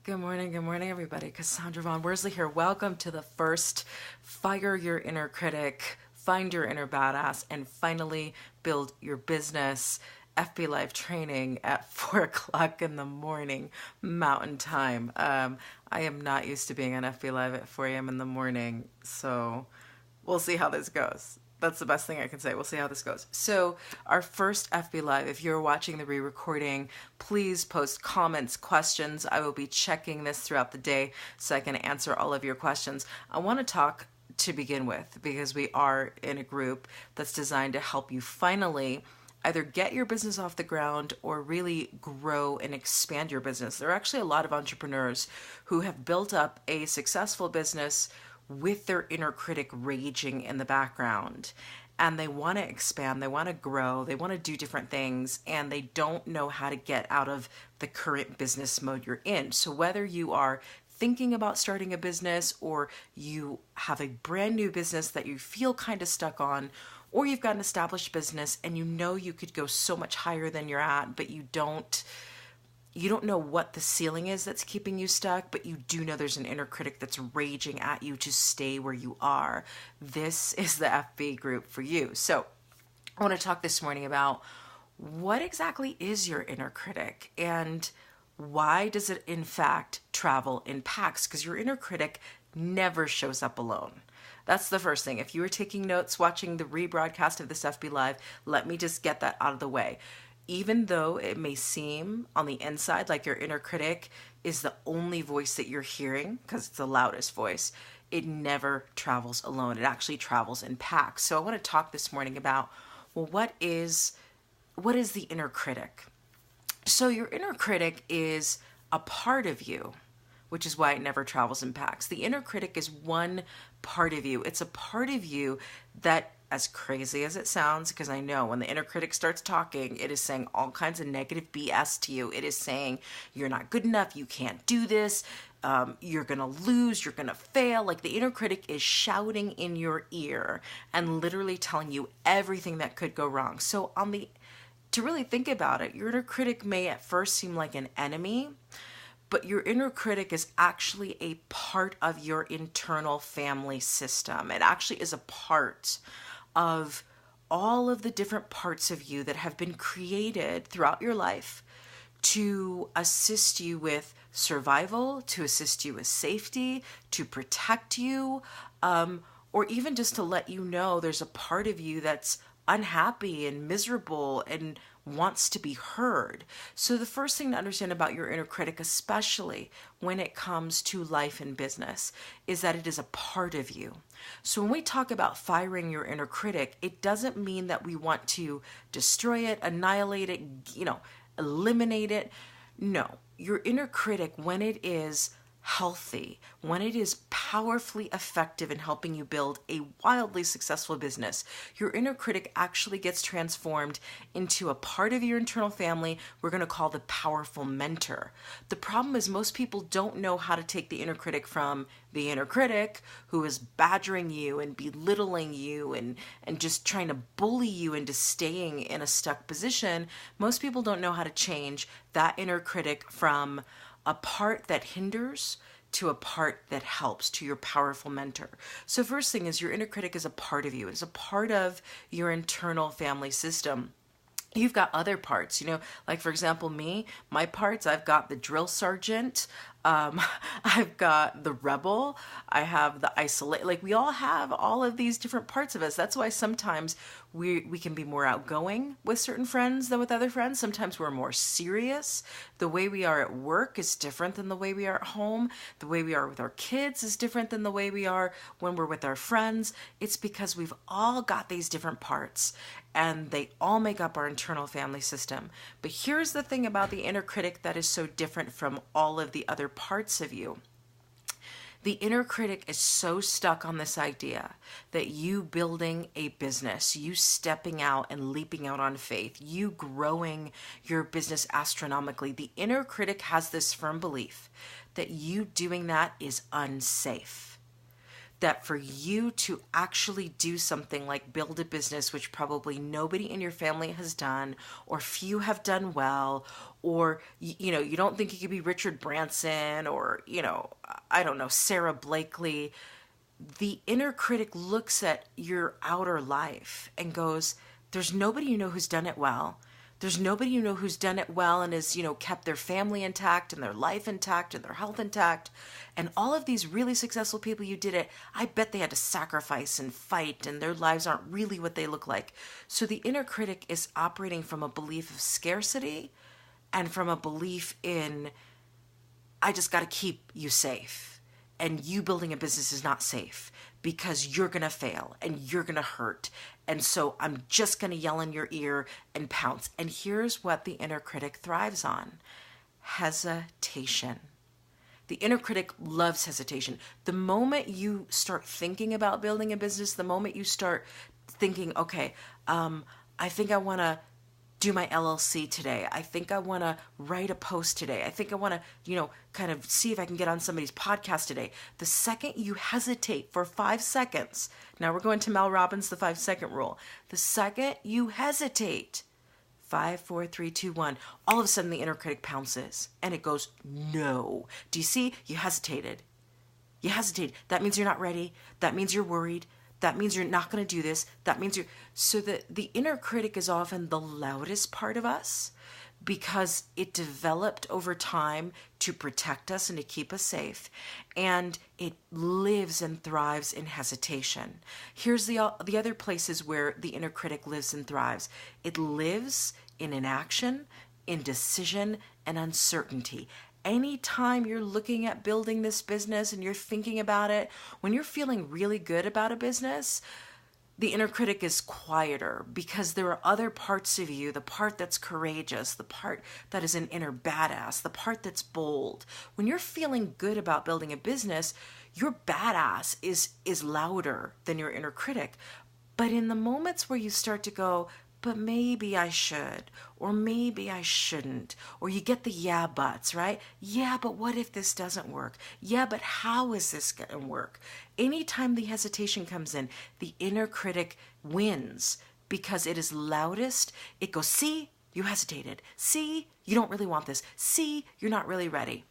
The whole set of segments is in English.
Good morning, everybody. Cassandra Von Worsley here. Welcome to the first Fire Your Inner Critic, Find Your Inner Badass, and finally build your business FB Live training at 4 o'clock in the morning, Mountain Time. I am not used to being on FB Live at 4 a.m. in the morning, so we'll see how this goes. That's the best thing I can say. We'll see how this goes. So our first FB Live, if you're watching the re-recording, please post comments, questions. I will be checking this throughout the day so I can answer all of your questions. I want to talk to begin with because we are in a group that's designed to help you finally either get your business off the ground or really grow and expand your business. There are actually a lot of entrepreneurs who have built up a successful business with their inner critic raging in the background, and they want to expand, they want to grow, they want to do different things, and they don't know how to get out of the current business mode you're in. So whether you are thinking about starting a business, or you have a brand new business that you feel kind of stuck on, or you've got an established business and you know you could go so much higher than you're at, but you don't know what the ceiling is that's keeping you stuck, but you do know there's an inner critic that's raging at you to stay where you are. This is the FB group for you. So I want to talk this morning about what exactly is your inner critic and why does it in fact travel in packs? Because your inner critic never shows up alone. That's the first thing. If you were taking notes watching the rebroadcast of this FB Live, let me just get that out of the way. Even though it may seem on the inside like your inner critic is the only voice that you're hearing, because it's the loudest voice, it never travels alone. It actually travels in packs. So I want to talk this morning about, well, what is the inner critic? So your inner critic is a part of you, which is why it never travels in packs. The inner critic is one part of you. It's a part of you that, as crazy as it sounds, because I know when the inner critic starts talking, it is saying all kinds of negative BS to you. It is saying you're not good enough, you can't do this, you're going to lose, you're going to fail. Like the inner critic is shouting in your ear and literally telling you everything that could go wrong. So to really think about it, your inner critic may at first seem like an enemy, but your inner critic is actually a part of your internal family system. It actually is a part of all of the different parts of you that have been created throughout your life to assist you with survival, to assist you with safety, to protect you, or even just to let you know there's a part of you that's unhappy and miserable and wants to be heard. So the first thing to understand about your inner critic, especially when it comes to life and business, is that it is a part of you. So when we talk about firing your inner critic, it doesn't mean that we want to destroy it, annihilate it, eliminate it. No, your inner critic, when it is healthy, when it is powerfully effective in helping you build a wildly successful business, your inner critic actually gets transformed into a part of your internal family we're going to call the powerful mentor. The problem is most people don't know how to take the inner critic from the inner critic who is badgering you and belittling you and just trying to bully you into staying in a stuck position. Most people don't know how to change that inner critic from a part that hinders to a part that helps, to your powerful mentor. So first thing is your inner critic is a part of you. It's a part of your internal family system. You've got other parts, like for example, my parts, I've got the drill sergeant, I've got the rebel, I have the isolate, like we all have all of these different parts of us. That's why sometimes we can be more outgoing with certain friends than with other friends. Sometimes we're more serious. The way we are at work is different than the way we are at home. The way we are with our kids is different than the way we are when we're with our friends. It's because we've all got these different parts and they all make up our internal family system. But here's the thing about the inner critic that is so different from all of the other parts of you. The inner critic is so stuck on this idea that you building a business, you stepping out and leaping out on faith, you growing your business astronomically. The inner critic has this firm belief that you doing that is unsafe. that for you to actually do something like build a business, which probably nobody in your family has done, or few have done well, or, you don't think you could be Richard Branson or, I don't know, Sarah Blakely. The inner critic looks at your outer life and goes, there's nobody who's done it well. There's nobody who's done it well and has, kept their family intact and their life intact and their health intact. And all of these really successful people you did it, I bet they had to sacrifice and fight, and their lives aren't really what they look like. So the inner critic is operating from a belief of scarcity and from a belief in, I just got to keep you safe. And you building a business is not safe because you're going to fail and you're going to hurt. And so I'm just going to yell in your ear and pounce. And here's what the inner critic thrives on: hesitation. The inner critic loves hesitation. The moment you start thinking about building a business, the moment you start thinking, okay, I think I want to do my LLC today. I think I want to write a post today. I think I want to, kind of see if I can get on somebody's podcast today. The second you hesitate for 5 seconds, now we're going to Mel Robbins, the 5-second rule. The second you hesitate, 5, 4, 3, 2, 1, all of a sudden the inner critic pounces and it goes, no. Do you see? You hesitated. You hesitated. That means you're not ready. That means you're worried. That means you're not going to do this. That means you're... So the inner critic is often the loudest part of us because it developed over time to protect us and to keep us safe. And it lives and thrives in hesitation. Here's the other places where the inner critic lives and thrives. It lives in inaction, indecision, and uncertainty. Anytime you're looking at building this business and you're thinking about it, when you're feeling really good about a business, the inner critic is quieter because there are other parts of you, the part that's courageous, the part that is an inner badass, the part that's bold. When you're feeling good about building a business, your badass is louder than your inner critic. But in the moments where you start to go, but maybe I should, or maybe I shouldn't, or you get the yeah buts, right? Yeah, but what if this doesn't work? Yeah, but how is this going to work? Anytime the hesitation comes in, the inner critic wins because it is loudest. It goes, see, you hesitated. See, you don't really want this. See, you're not really ready.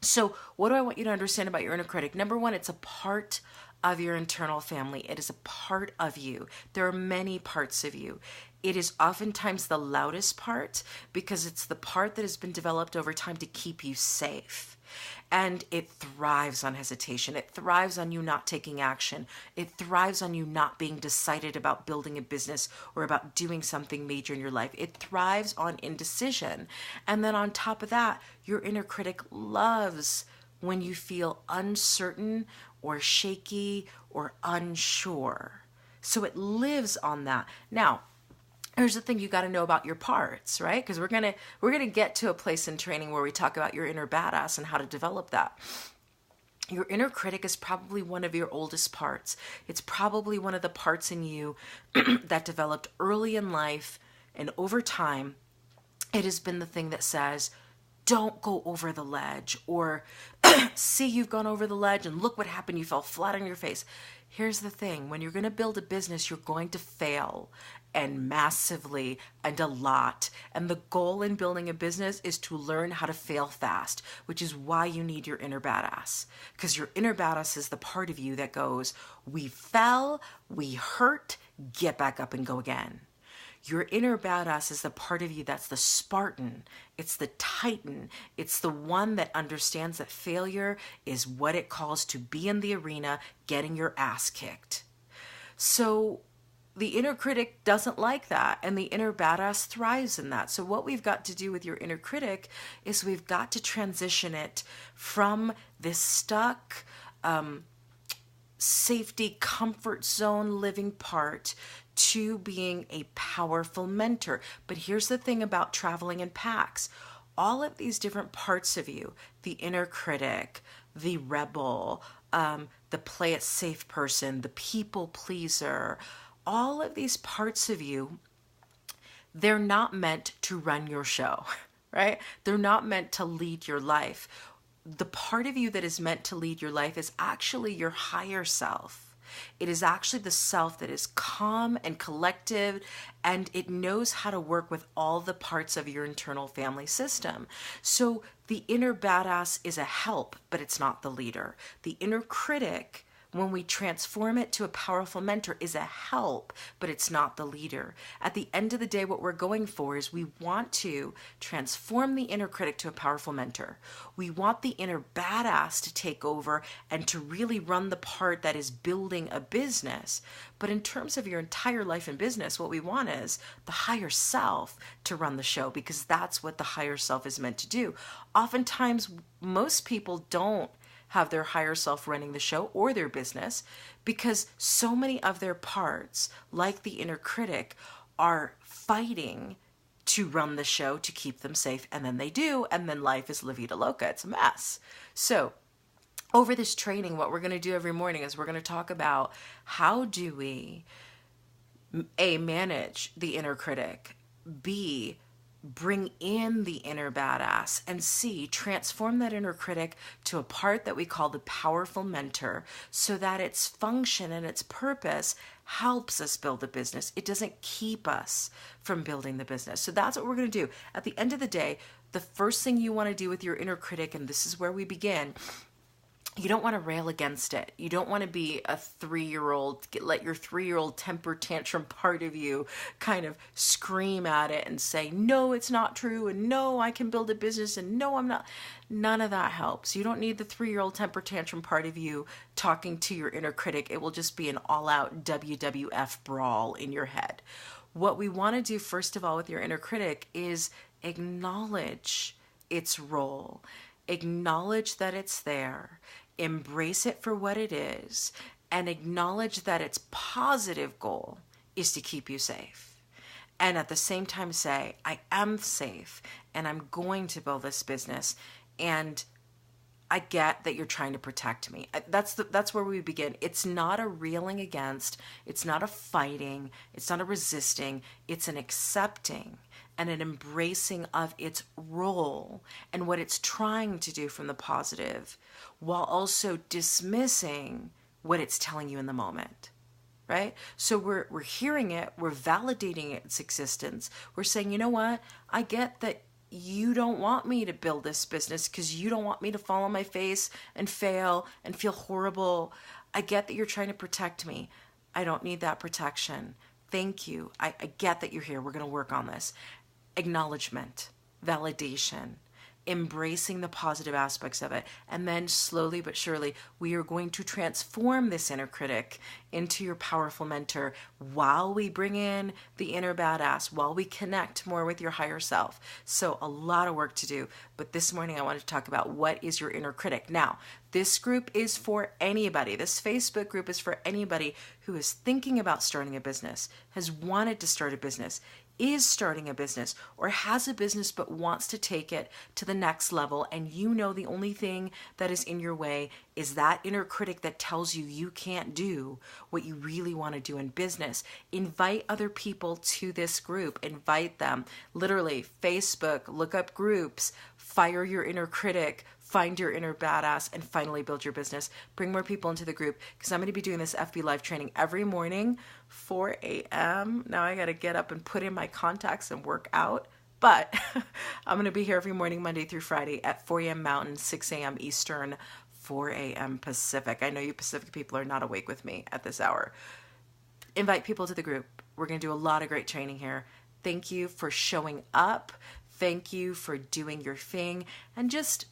So what do I want you to understand about your inner critic? Number one, it's a part of your internal family. It is a part of you. There are many parts of you. It is oftentimes the loudest part because it's the part that has been developed over time to keep you safe. And it thrives on hesitation. It thrives on you not taking action. It thrives on you not being decided about building a business or about doing something major in your life. It thrives on indecision. And then on top of that, your inner critic loves when you feel uncertain or shaky or unsure. So it lives on that. Now, here's the thing you got to know about your parts, right? Because we're gonna get to a place in training where we talk about your inner badass and how to develop that. Your inner critic is probably one of your oldest parts. It's probably one of the parts in you that developed early in life, and over time, it has been the thing that says, don't go over the ledge, or see, you've gone over the ledge and look what happened. You fell flat on your face. Here's the thing. When you're going to build a business, you're going to fail, and massively, and a lot. And the goal in building a business is to learn how to fail fast, which is why you need your inner badass. Because your inner badass is the part of you that goes, we fell, we hurt, get back up and go again. Your inner badass is the part of you that's the Spartan. It's the Titan. It's the one that understands that failure is what it calls to be in the arena getting your ass kicked. So the inner critic doesn't like that, and the inner badass thrives in that. So what we've got to do with your inner critic is we've got to transition it from this stuck, safety, comfort zone living part to being a powerful mentor. But here's the thing about traveling in packs. All of these different parts of you, the inner critic, the rebel, the play it safe person, the people pleaser, all of these parts of you, they're not meant to run your show, right? They're not meant to lead your life. the part of you that is meant to lead your life is actually your higher self. It is actually the self that is calm and collective, and it knows how to work with all the parts of your internal family system. So the inner badass is a help, but it's not the leader. The inner critic, when we transform it to a powerful mentor, is a help, but it's not the leader. At the end of the day, what we're going for is we want to transform the inner critic to a powerful mentor. We want the inner badass to take over and to really run the part that is building a business. But in terms of your entire life and business, what we want is the higher self to run the show, because that's what the higher self is meant to do. Oftentimes, most people don't have their higher self running the show or their business because so many of their parts, like the inner critic, are fighting to run the show to keep them safe, and then they do, and then life is la vida loca. It's a mess. So over this training, what we're going to do every morning is we're going to talk about how do we A, manage the inner critic, B, bring in the inner badass, and C, transform that inner critic to a part that we call the powerful mentor so that its function and its purpose helps us build the business. It doesn't keep us from building the business. So that's what we're going to do. At the end of the day, the first thing you want to do with your inner critic, and this is where we begin, you don't want to rail against it. You don't want to be a 3-year-old, let your 3-year-old temper tantrum part of you kind of scream at it and say, no, it's not true, and no, I can build a business, and no, I'm not. None of that helps. You don't need the 3-year-old temper tantrum part of you talking to your inner critic. It will just be an all-out WWF brawl in your head. What we want to do, first of all, with your inner critic is acknowledge its role. Acknowledge that it's there. Embrace it for what it is, and acknowledge that its positive goal is to keep you safe. And at the same time say, I am safe and I'm going to build this business, and I get that you're trying to protect me. That's where we begin. It's not a reeling against, it's not a fighting, it's not a resisting, it's an accepting and an embracing of its role and what it's trying to do from the positive, while also dismissing what it's telling you in the moment, right? So we're hearing it, we're validating its existence. We're saying, you know what? I get that you don't want me to build this business because you don't want me to fall on my face and fail and feel horrible. I get that you're trying to protect me. I don't need that protection. Thank you. I get that you're here. We're going to work on this. Acknowledgement, validation, embracing the positive aspects of it. And then slowly but surely, we are going to transform this inner critic into your powerful mentor while we bring in the inner badass, while we connect more with your higher self. So a lot of work to do. But this morning, I want to talk about what is your inner critic. Now, this group is for anybody. This Facebook group is for anybody who is thinking about starting a business, has wanted to start a business, is starting a business, or has a business but wants to take it to the next level, and you know the only thing that is in your way is that inner critic that tells you you can't do what you really want to do in business. Invite other people to this group. Invite them. Literally, Facebook, look up groups, fire your inner critic, find your inner badass, and finally build your business. Bring more people into the group, because I'm going to be doing this FB Live training every morning, 4 a.m. Now I got to get up and put in my contacts and work out. But I'm going to be here every morning, Monday through Friday at 4 a.m. Mountain, 6 a.m. Eastern, 4 a.m. Pacific. I know you Pacific people are not awake with me at this hour. Invite people to the group. We're going to do a lot of great training here. Thank you for showing up. Thank you for doing your thing. And just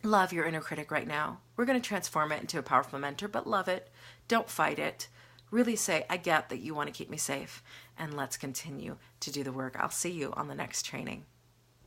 love your inner critic right now. We're going to transform it into a powerful mentor, but love it. Don't fight it. Really say, I get that you want to keep me safe, and let's continue to do the work. I'll see you on the next training.